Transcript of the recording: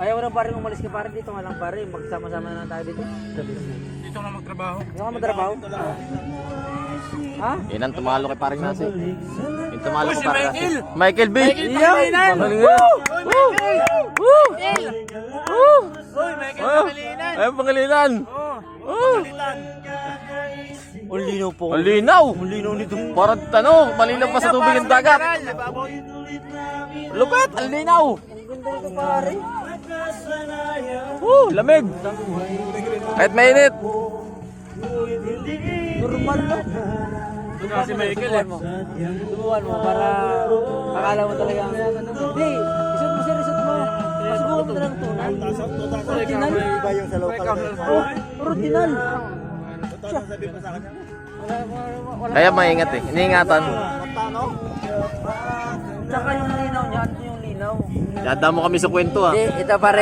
Ayaw ko na pare umalis ka pare dito nga lang pare. Magsama-sama na lang tayo dito. Dito na magtrabaho. Hindi ka matrabaho? Ha? Yan ang tumalo kay paring nasi. Yung tumalo Uy, ko si paring nasi. Michael! Michael B! Iyan! Magaling yan! Woo! Woo! Woo! Uy, Michael Ayun! Pangilinan! Ayun, Pangilinan! Woo! Ang linaw po. Ang linaw! Ang linaw nito. Parang malinaw pa sa tubig ng dagat. Lupet! Ang linaw! Ang ganda nito pare. Woo! Lamig! Kahit mainit! Normal no? Ito si Michael eh. Subukan mo para akala mo talaga. Hindi, isot mo sir, isot mo. Masubukan mo talagang tunay. Original. Iba yung sa local. Original. Kaya maingat eh. Iniingatan. Tsaka yung linaw niya, ano yung linaw? Yada mo kami sa kwento ah. Hindi, ito pare.